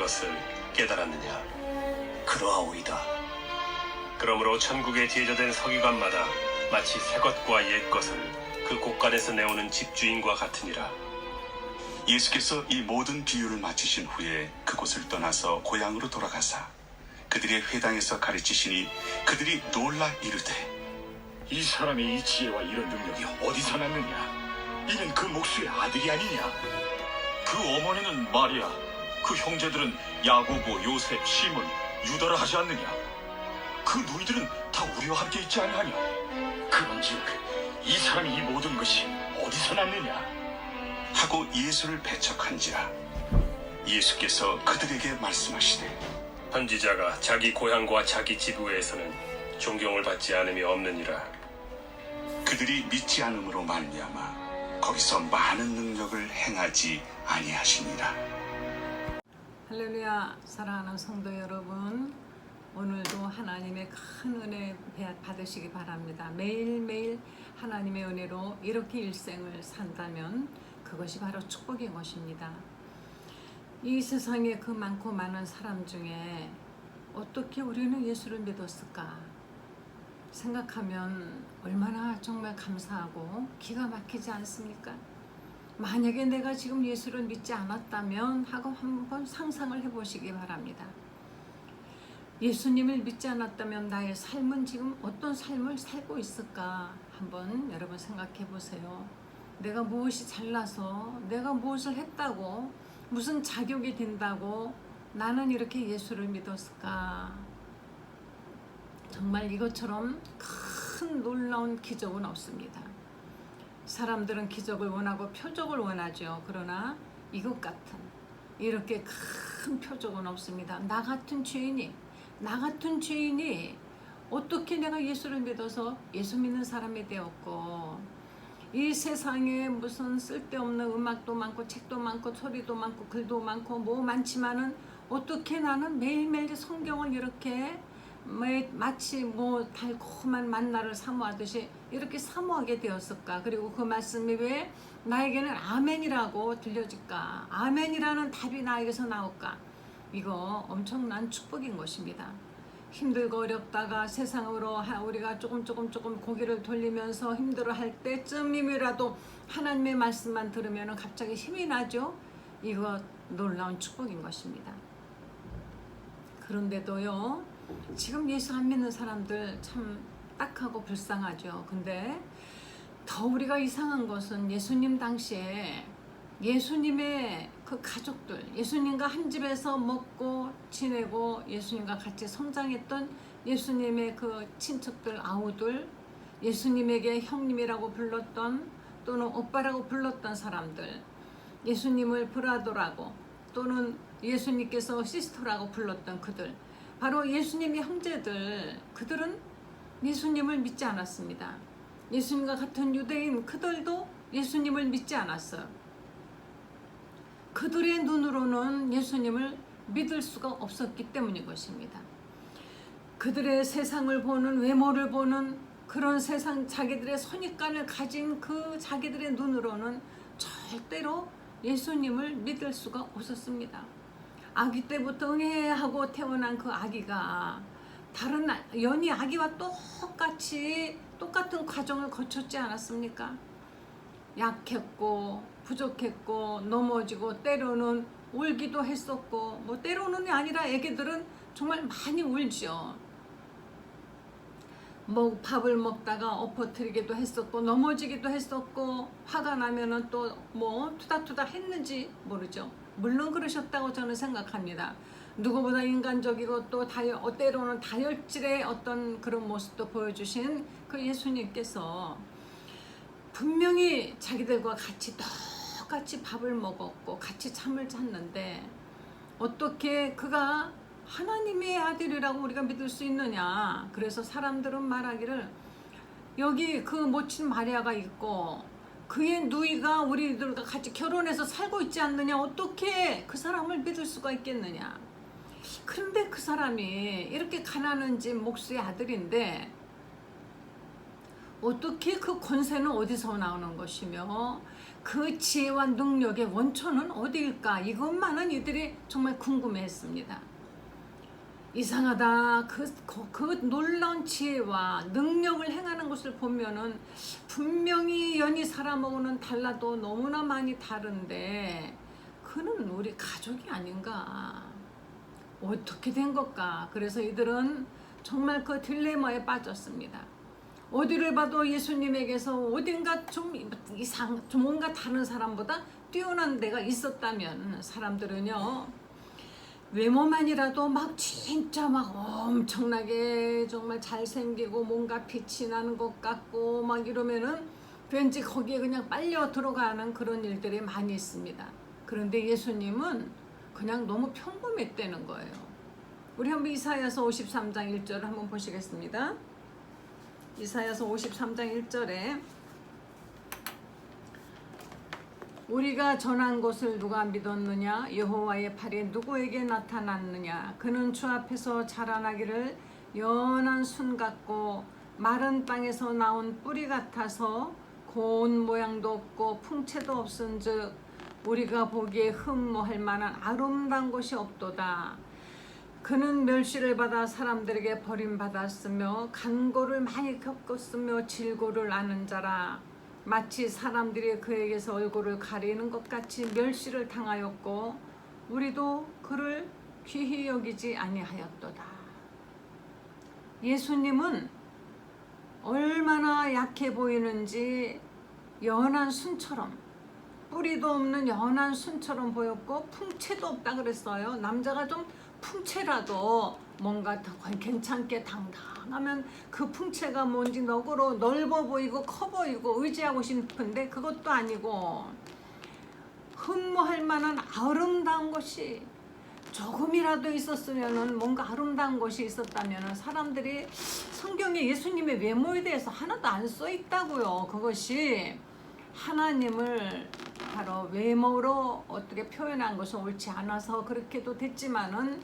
것을 깨달았느냐? 그러하오이다. 그러므로 천국에 제조된 서기관마다 마치 새 것과 옛 것을 그 곳간에서 내오는 집주인과 같으니라. 예수께서 이 모든 비유를 마치신 후에 그곳을 떠나서 고향으로 돌아가사 그들의 회당에서 가르치시니 그들이 놀라 이르되 이 사람의 이 지혜와 이런 능력이 어디서 났느냐? 이는 그 목수의 아들이 아니냐? 그 어머니는 마리아, 그 형제들은 야고보, 요셉, 시몬, 유다라 하지 않느냐? 그 누이들은 다 우리와 함께 있지 아니하냐? 그런즉 이 사람이 이 모든 것이 어디서 났느냐? 하고 예수를 배척한지라. 예수께서 그들에게 말씀하시되 선지자가 자기 고향과 자기 지부에서는 존경을 받지 않음이 없느니라. 그들이 믿지 않음으로 말미암아 거기서 많은 능력을 행하지 아니하시니라. 할렐루야. 사랑하는 성도 여러분, 오늘도 하나님의 큰 은혜 받으시기 바랍니다. 매일매일 하나님의 은혜로 이렇게 일생을 산다면 그것이 바로 축복인 것입니다. 이 세상에 그 많고 많은 사람 중에 어떻게 우리는 예수를 믿었을까 생각하면 얼마나 정말 감사하고 기가 막히지 않습니까? 만약에 내가 지금 예수를 믿지 않았다면 하고 한번 상상을 해보시기 바랍니다. 예수님을 믿지 않았다면 나의 삶은 지금 어떤 삶을 살고 있을까 한번 여러분 생각해 보세요. 내가 무엇이 잘나서 내가 무엇을 했다고 무슨 자격이 된다고 나는 이렇게 예수를 믿었을까? 정말 이것처럼 큰 놀라운 기적은 없습니다. 사람들은 기적을 원하고 표적을 원하죠. 그러나 이것 같은 이렇게 큰 표적은 없습니다. 나 같은 죄인이 어떻게 내가 예수를 믿어서 예수 믿는 사람이 되었고, 이 세상에 무슨 쓸데없는 음악도 많고 책도 많고 소리도 많고 글도 많고 뭐 많지만은 어떻게 나는 매일매일 성경을 이렇게 마치 뭐 달콤한 만나를 사모하듯이 이렇게 사모하게 되었을까? 그리고 그 말씀이 왜 나에게는 아멘이라고 들려질까? 아멘이라는 답이 나에게서 나올까? 이거 엄청난 축복인 것입니다. 힘들고 어렵다가 세상으로 우리가 조금 고개를 돌리면서 힘들어할 때쯤이라도 하나님의 말씀만 들으면 갑자기 힘이 나죠. 이거 놀라운 축복인 것입니다. 그런데도요, 지금 예수 안 믿는 사람들 참 딱하고 불쌍하죠. 근데 더 우리가 이상한 것은 예수님 당시에 예수님의 그 가족들, 예수님과 한 집에서 먹고 지내고 예수님과 같이 성장했던 예수님의 그 친척들, 아우들, 예수님에게 형님이라고 불렀던 또는 오빠라고 불렀던 사람들, 예수님을 브라더라고 또는 예수님께서 시스터라고 불렀던 그들, 바로 예수님의 형제들, 그들은 예수님을 믿지 않았습니다. 예수님과 같은 유대인 그들도 예수님을 믿지 않았어요. 그들의 눈으로는 예수님을 믿을 수가 없었기 때문인 것입니다. 그들의 세상을 보는, 외모를 보는 그런 세상, 자기들의 선입관을 가진 그 자기들의 눈으로는 절대로 예수님을 믿을 수가 없었습니다. 아기 때부터 응애하고 태어난 그 아기가 다른 연희 아기와 똑같은 과정을 거쳤지 않았습니까? 약했고 부족했고 넘어지고 때로는 울기도 했었고, 뭐 때로는 아니라 애기들은 정말 많이 울죠. 뭐 밥을 먹다가 엎어뜨리기도 했었고 넘어지기도 했었고, 화가 나면은 또 뭐 투닥투닥 했는지 모르죠. 물론 그러셨다고 저는 생각합니다. 누구보다 인간적이고 또 때로는 다혈질의 어떤 그런 모습도 보여주신 그 예수님께서 분명히 자기들과 똑같이 밥을 먹었고 같이 잠을 잤는데 어떻게 그가 하나님의 아들이라고 우리가 믿을 수 있느냐. 그래서 사람들은 말하기를 여기 그 모친 마리아가 있고 그의 누이가 우리들과 같이 결혼해서 살고 있지 않느냐. 어떻게 그 사람을 믿을 수가 있겠느냐. 그런데 그 사람이 이렇게 가난한 집 목수의 아들인데 어떻게 그 권세는 어디서 나오는 것이며 그 지혜와 능력의 원천은 어디일까? 이것만은 이들이 정말 궁금해했습니다. 이상하다. 그 놀라운 지혜와 능력을 행하는 것을 보면은 분명히 연이 사람하고는 달라도 너무나 많이 다른데 그는 우리 가족이 아닌가? 어떻게 된 걸까? 그래서 이들은 정말 그 딜레마에 빠졌습니다. 어디를 봐도 예수님에게서 어딘가 좀 뭔가 다른 사람보다 뛰어난 데가 있었다면 사람들은요, 외모만이라도 막 진짜 막 엄청나게 정말 잘생기고 뭔가 빛이 나는 것 같고 막 이러면은 왠지 거기에 그냥 빨려 들어가는 그런 일들이 많이 있습니다. 그런데 예수님은 그냥 너무 평범했다는 거예요. 우리 한번 이사야서 53장 1절을 한번 보시겠습니다. 이사야서 53장 1절에 우리가 전한 것을 누가 믿었느냐? 여호와의 팔이 누구에게 나타났느냐? 그는 주 앞에서 자라나기를 연한 순 같고 마른 땅에서 나온 뿌리 같아서 고운 모양도 없고 풍채도 없은즉 우리가 보기에 흠모할 만한 아름다운 것이 없도다. 그는 멸시를 받아 사람들에게 버림받았으며 간고를 많이 겪었으며 질고를 아는 자라. 마치 사람들이 그에게서 얼굴을 가리는 것 같이 멸시를 당하였고 우리도 그를 귀히 여기지 아니하였도다. 예수님은 얼마나 약해 보이는지 연한 순처럼, 뿌리도 없는 연한 순처럼 보였고 풍채도 없다 그랬어요. 남자가 좀 풍채라도 뭔가 더 괜찮게 당당하면 그 풍채가 뭔지 너그러 넓어 보이고 커 보이고 의지하고 싶은데 그것도 아니고 흠모할 만한 아름다운 것이 조금이라도 있었으면은, 뭔가 아름다운 것이 있었다면은 사람들이 성경에 예수님의 외모에 대해서 하나도 안 써 있다고요. 그것이 하나님을 바로 외모로 어떻게 표현한 것은 옳지 않아서 그렇게도 됐지만은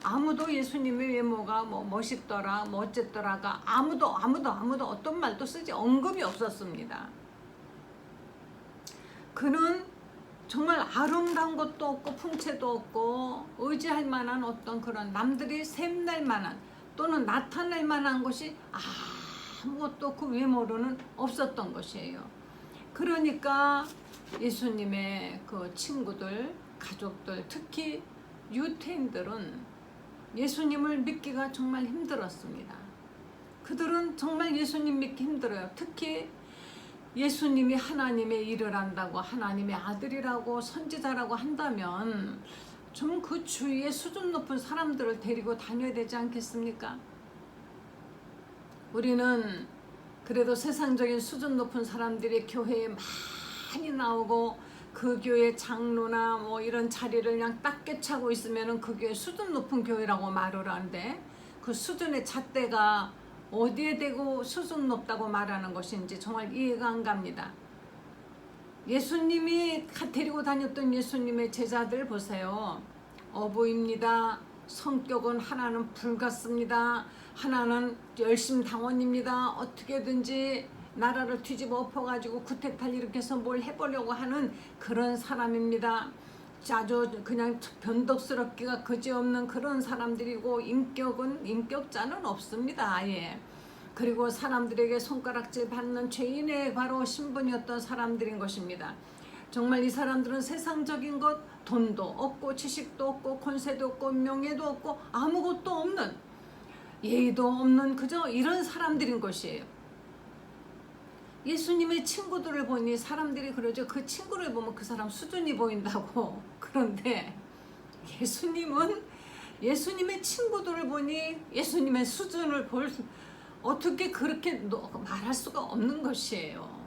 아무도 예수님의 외모가 뭐 멋있더라 뭐 어쨌더라가 아무도 어떤 말도 쓰지 언급이 없었습니다. 그는 정말 아름다운 것도 없고 풍채도 없고 의지할 만한 어떤 그런 남들이 샘날 만한 또는 나타낼 만한 것이 아무것도 그 외모로는 없었던 것이에요. 그러니까 예수님의 그 친구들, 가족들, 특히 유태인들은 예수님을 믿기가 정말 힘들었습니다. 그들은 정말 예수님 믿기 힘들어요. 특히 예수님이 하나님의 일을 한다고, 하나님의 아들이라고 선지자라고 한다면 좀 그 주위에 수준 높은 사람들을 데리고 다녀야 되지 않겠습니까? 우리는 그래도 세상적인 수준 높은 사람들이 교회에 많이 나오고 그 교회 장로나 뭐 이런 자리를 그냥 딱 꿰차고 있으면은 그 교회 수준 높은 교회라고 말을 하는데 그 수준의 잣대가 어디에 대고 수준 높다고 말하는 것인지 정말 이해가 안 갑니다. 예수님이 데리고 다녔던 예수님의 제자들 보세요. 어부입니다. 성격은 하나는 불같습니다. 하나는 열심당원입니다. 어떻게든지 나라를 뒤집어 엎어가지고 구태탈 일으켜서 뭘 해보려고 하는 그런 사람입니다. 아주 그냥 변덕스럽기가 그지없는 그런 사람들이고 인격자는 없습니다. 아예. 그리고 사람들에게 손가락질 받는 죄인의 바로 신분이었던 사람들인 것입니다. 정말 이 사람들은 세상적인 것, 돈도 없고 지식도 없고 권세도 없고 명예도 없고 아무것도 없는, 예의도 없는 그저 이런 사람들인 것이에요. 예수님의 친구들을 보니 사람들이 그러죠. 그 친구를 보면 그 사람 수준이 보인다고. 그런데 예수님은 예수님의 친구들을 보니 예수님의 수준을 어떻게 그렇게 말할 수가 없는 것이에요.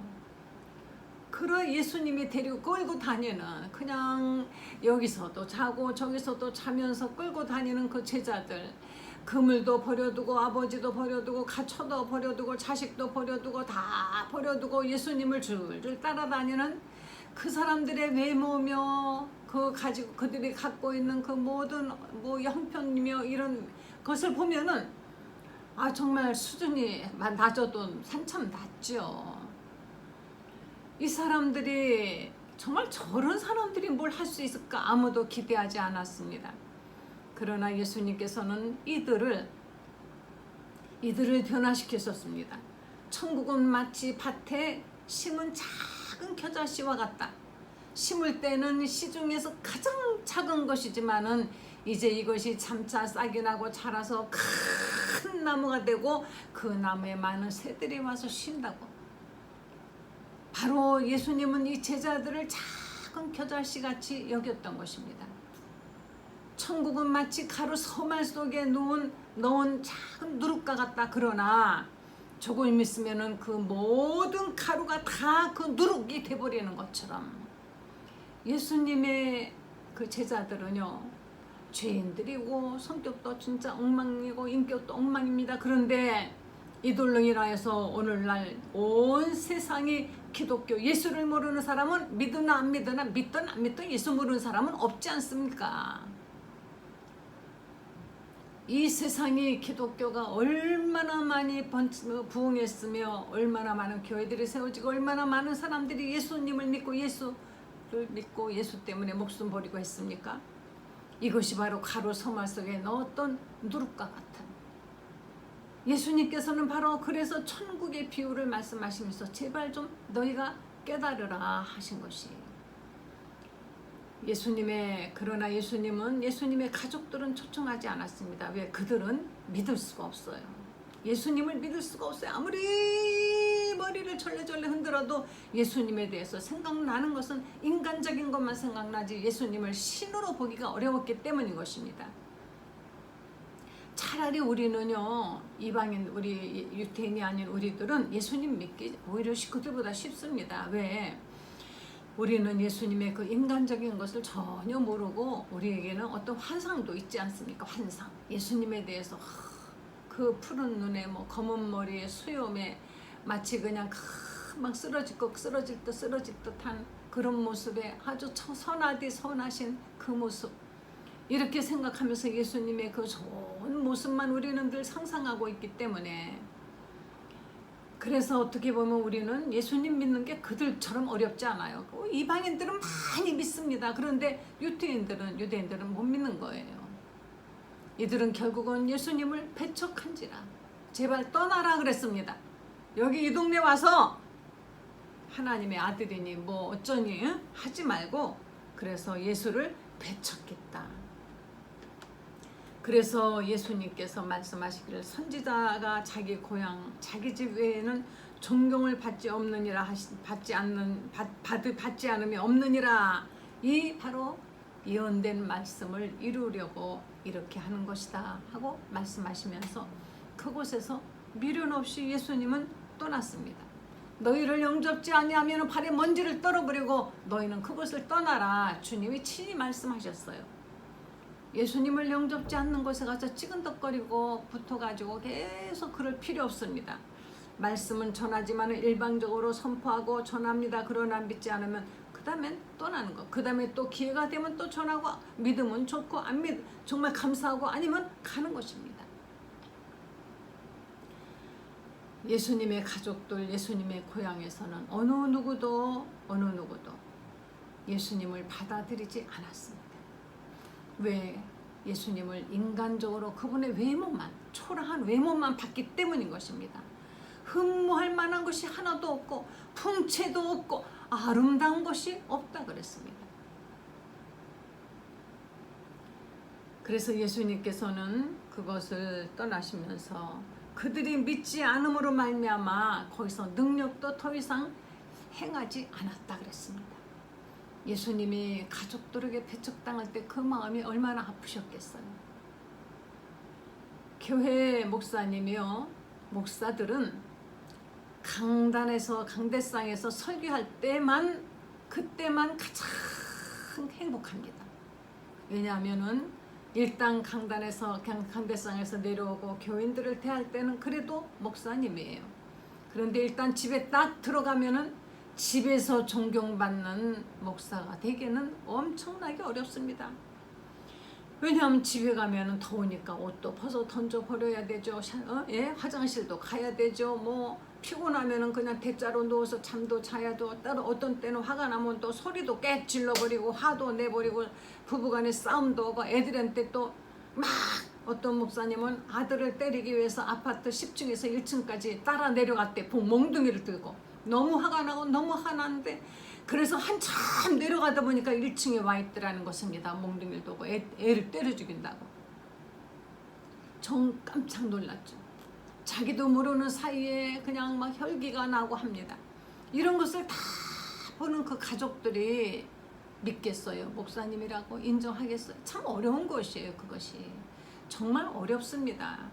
그러 예수님이 데리고 끌고 다니는, 그냥 여기서도 자고 저기서도 자면서 끌고 다니는 그 제자들, 그물도 버려두고 아버지도 버려두고 가처도 버려두고 자식도 버려두고 다 버려두고 예수님을 줄줄 따라다니는 그 사람들의 외모며 그들이 갖고 있는 그 모든 형편이며 이런 것을 보면은 정말 수준이 낮아도 한참 낮죠. 이 사람들이 정말 저런 사람들이 뭘 할 수 있을까 아무도 기대하지 않았습니다. 그러나 예수님께서는 이들을 변화시켰었습니다. 천국은 마치 밭에 심은 작은 겨자씨와 같다. 심을 때는 씨 중에서 가장 작은 것이지만은 이제 이것이 점차 싹이 나고 자라서 큰 나무가 되고 그 나무에 많은 새들이 와서 쉰다고. 바로 예수님은 이 제자들을 작은 겨자씨 같이 여겼던 것입니다. 천국은 마치 가루 서말 속에 넣은 작은 누룩과 같다. 그러나 조금 있으면은 그 모든 가루가 다 그 누룩이 돼버리는 것처럼 예수님의 그 제자들은요, 죄인들이고 성격도 진짜 엉망이고 인격도 엉망입니다. 그런데 이들로 인하여서 오늘날 온 세상이 기독교 예수를 모르는 사람은 믿으나 안 믿으나 믿든 안 믿든 예수 모르는 사람은 없지 않습니까? 이 세상이 기독교가 얼마나 많이 부흥했으며 얼마나 많은 교회들이 세워지고 얼마나 많은 사람들이 예수님을 믿고 예수를 믿고 예수 때문에 목숨 버리고 했습니까? 이것이 바로 가루 서말 속에 넣었던 누룩과 같은, 예수님께서는 바로 그래서 천국의 비유를 말씀하시면서 제발 좀 너희가 깨달으라 하신 것이, 그러나 예수님의 가족들은 초청하지 않았습니다. 왜? 그들은 믿을 수가 없어요. 예수님을 믿을 수가 없어요. 아무리 머리를 절레절레 흔들어도 예수님에 대해서 생각나는 것은 인간적인 것만 생각나지 예수님을 신으로 보기가 어려웠기 때문인 것입니다. 차라리 우리는요, 이방인, 우리 유태인이 아닌 우리들은 예수님 믿기 오히려 그들보다 쉽습니다. 왜? 우리는 예수님의 그 인간적인 것을 전혀 모르고 우리에게는 어떤 환상도 있지 않습니까? 환상. 예수님에 대해서 그 푸른 눈에 검은 머리에 수염에 마치 그냥 막 쓰러질 듯한 그런 모습에 아주 선하신 그 모습. 이렇게 생각하면서 예수님의 그 좋은 모습만 우리는 늘 상상하고 있기 때문에, 그래서 어떻게 보면 우리는 예수님 믿는 게 그들처럼 어렵지 않아요. 이방인들은 많이 믿습니다. 그런데 유대인들은 못 믿는 거예요. 이들은 결국은 예수님을 배척한지라 제발 떠나라 그랬습니다. 여기 이 동네 와서 하나님의 아들이니 뭐 어쩌니 하지 말고, 그래서 예수를 배척했다. 그래서 예수님께서 말씀하시기를 선지자가 자기 고향 자기 집 외에는 존경을 받지 않으면 없느니라. 이 바로 예언된 말씀을 이루려고 이렇게 하는 것이다 하고 말씀하시면서 그곳에서 미련 없이 예수님은 떠났습니다. 너희를 영접지 아니하면 발에 먼지를 떨어버리고 너희는 그곳을 떠나라. 주님이 친히 말씀하셨어요. 예수님을 영접지 않는 곳에 가서 찌근덕거리고 붙어가지고 계속 그럴 필요 없습니다. 말씀은 전하지만 일방적으로 선포하고 전합니다. 그러나 믿지 않으면 그 다음엔 떠나는 거. 그 다음에 또 기회가 되면 또 전하고, 믿으면 좋고 정말 감사하고 아니면 가는 것입니다. 예수님의 가족들, 예수님의 고향에서는 어느 누구도 예수님을 받아들이지 않았습니다. 왜? 예수님을 인간적으로 그분의 초라한 외모만 봤기 때문인 것입니다. 흠모할 만한 것이 하나도 없고 풍채도 없고 아름다운 것이 없다 그랬습니다. 그래서 예수님께서는 그것을 떠나시면서 그들이 믿지 않음으로 말미암아 거기서 능력도 더 이상 행하지 않았다 그랬습니다. 예수님이 가족들에게 배척당할 때 그 마음이 얼마나 아프셨겠어요. 교회 목사님이요, 목사들은 강대상에서 설교할 그때만 가장 행복합니다. 왜냐하면은 일단 강대상에서 내려오고 교인들을 대할 때는 그래도 목사님이에요. 그런데 일단 집에 딱 들어가면은 집에서 존경받는 목사가 되기는 엄청나게 어렵습니다. 왜냐하면 집에 가면은 더우니까 옷도 벗어 던져 버려야 되죠. 화장실도 가야 되죠. 피곤하면은 그냥 대자로 누워서 잠도 자야도, 따로 어떤 때는 화가 나면 또 소리도 깨 질러버리고 화도 내버리고 부부간에 싸움도 하고 애들한테 또 막 어떤 목사님은 아들을 때리기 위해서 아파트 10층에서 1층까지 따라 내려갔대. 몽둥이를 들고 너무 화가 나고 너무 화나는데 그래서 한참 내려가다 보니까 1층에 와 있더라는 것입니다. 몽둥이를 두고 애를 때려 죽인다고. 정 깜짝 놀랐죠. 자기도 모르는 사이에 그냥 막 혈기가 나고 합니다. 이런 것을 다 보는 그 가족들이 믿겠어요? 목사님이라고 인정하겠어요? 참 어려운 것이에요. 그것이 정말 어렵습니다.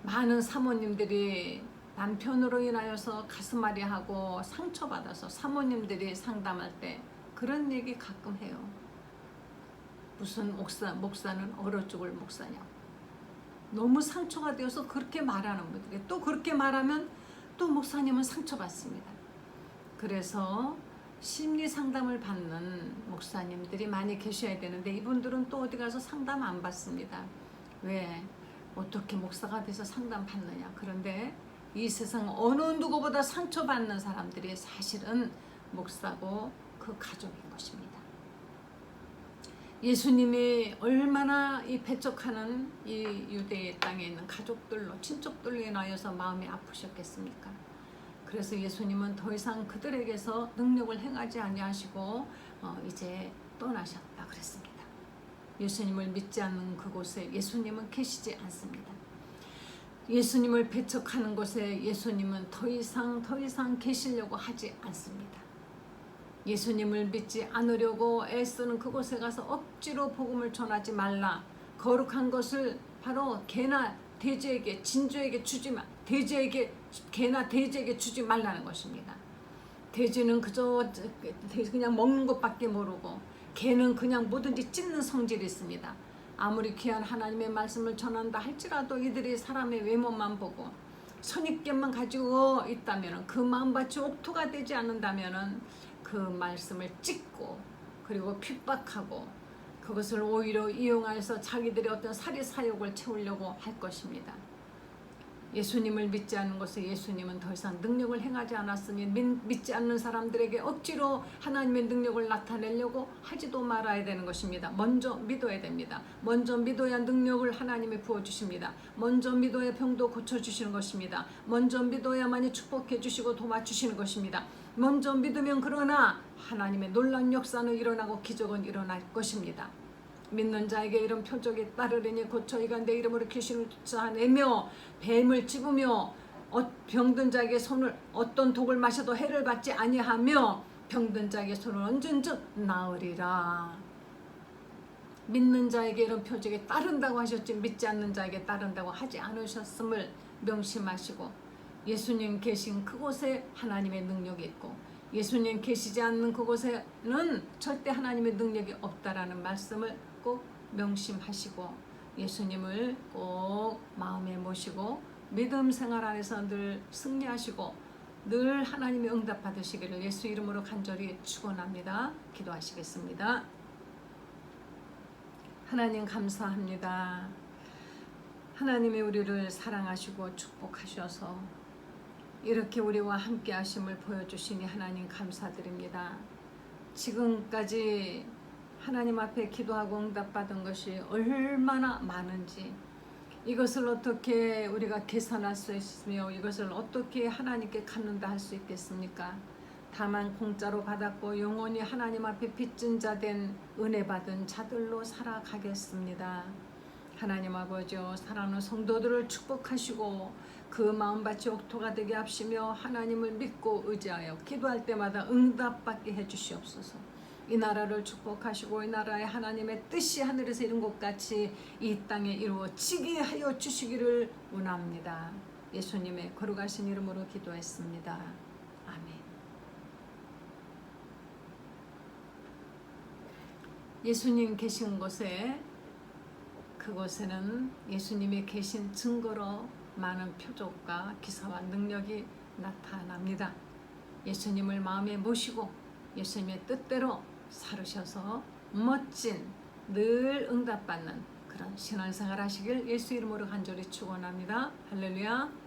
많은 사모님들이 남편으로 인하여서 가슴앓이하고 상처받아서 사모님들이 상담할 때 그런 얘기 가끔 해요. 무슨 목사는 얼어 죽을 목사냐고. 너무 상처가 되어서 그렇게 말하는 분들이 또 그렇게 말하면 또 목사님은 상처받습니다. 그래서 심리 상담을 받는 목사님들이 많이 계셔야 되는데 이분들은 또 어디 가서 상담 안 받습니다. 왜? 어떻게 목사가 돼서 상담 받느냐. 그런데 이 세상 어느 누구보다 상처받는 사람들이 사실은 목사고 그 가족인 것입니다. 예수님이 얼마나 이 배척하는 이 유대의 땅에 있는 가족들로 친척들로 인하여서 마음이 아프셨겠습니까? 그래서 예수님은 더 이상 그들에게서 능력을 행하지 아니하시고 이제 떠나셨다 그랬습니다. 예수님을 믿지 않는 그곳에 예수님은 계시지 않습니다. 예수님을 배척하는 곳에 예수님은 더 이상 계시려고 하지 않습니다. 예수님을 믿지 않으려고 애쓰는 그곳에 가서 억지로 복음을 전하지 말라. 거룩한 것을 바로 개나 돼지에게 진주에게 주지 마. 개나 돼지에게 주지 말라는 것입니다. 돼지는 그냥 먹는 것밖에 모르고 개는 그냥 뭐든지 찢는 성질이 있습니다. 아무리 귀한 하나님의 말씀을 전한다 할지라도 이들이 사람의 외모만 보고 선입견만 가지고 있다면 그 마음밭이 옥토가 되지 않는다면 그 말씀을 찢고 그리고 핍박하고 그것을 오히려 이용해서 자기들의 어떤 사리사욕을 채우려고 할 것입니다. 예수님을 믿지 않는 것에 예수님은 더 이상 능력을 행하지 않았으니 믿지 않는 사람들에게 억지로 하나님의 능력을 나타내려고 하지도 말아야 되는 것입니다. 먼저 믿어야 됩니다. 먼저 믿어야 능력을 하나님이 부어주십니다. 먼저 믿어야 병도 고쳐주시는 것입니다. 먼저 믿어야만이 축복해 주시고 도와주시는 것입니다. 먼저 믿으면 그러나 하나님의 놀라운 역사는 일어나고 기적은 일어날 것입니다. 믿는 자에게 이런 표적이 따르리니 곧 저희가 내 이름으로 귀신을 쫓아내며 뱀을 집으며 병든 자에게 손을 어떤 독을 마셔도 해를 받지 아니하며 병든 자에게 손을 얹은 즉 나으리라. 믿는 자에게 이런 표적이 따른다고 하셨지 믿지 않는 자에게 따른다고 하지 않으셨음을 명심하시고 예수님 계신 그곳에 하나님의 능력이 있고 예수님 계시지 않는 그곳에는 절대 하나님의 능력이 없다라는 말씀을 꼭 명심하시고 예수님을 꼭 마음에 모시고 믿음 생활 안에서 늘 승리하시고 늘 하나님의 응답 받으시기를 예수 이름으로 간절히 축원합니다. 기도하시겠습니다. 하나님 감사합니다. 하나님이 우리를 사랑하시고 축복하셔서 이렇게 우리와 함께 하심을 보여주시니 하나님 감사드립니다. 지금까지 하나님 앞에 기도하고 응답받은 것이 얼마나 많은지 이것을 어떻게 우리가 계산할 수 있으며 이것을 어떻게 하나님께 갚는다 할 수 있겠습니까? 다만 공짜로 받았고 영원히 하나님 앞에 빚진 자 된 은혜 받은 자들로 살아가겠습니다. 하나님 아버지여 사랑하는 성도들을 축복하시고 그 마음밭이 옥토가 되게 합시며 하나님을 믿고 의지하여 기도할 때마다 응답받게 해주시옵소서. 이 나라를 축복하시고 이 나라의 하나님의 뜻이 하늘에서 이룬 것 같이 이 땅에 이루어지게 하여 주시기를 원합니다. 예수님의 거룩하신 이름으로 기도했습니다. 아멘. 예수님 계신 곳에 그곳에는 예수님이 계신 증거로 많은 표적과 기사와 능력이 나타납니다. 예수님을 마음에 모시고 예수님의 뜻대로 살으셔서 멋진 늘 응답받는 그런 신앙생활 하시길 예수 이름으로 간절히 축원합니다. 할렐루야.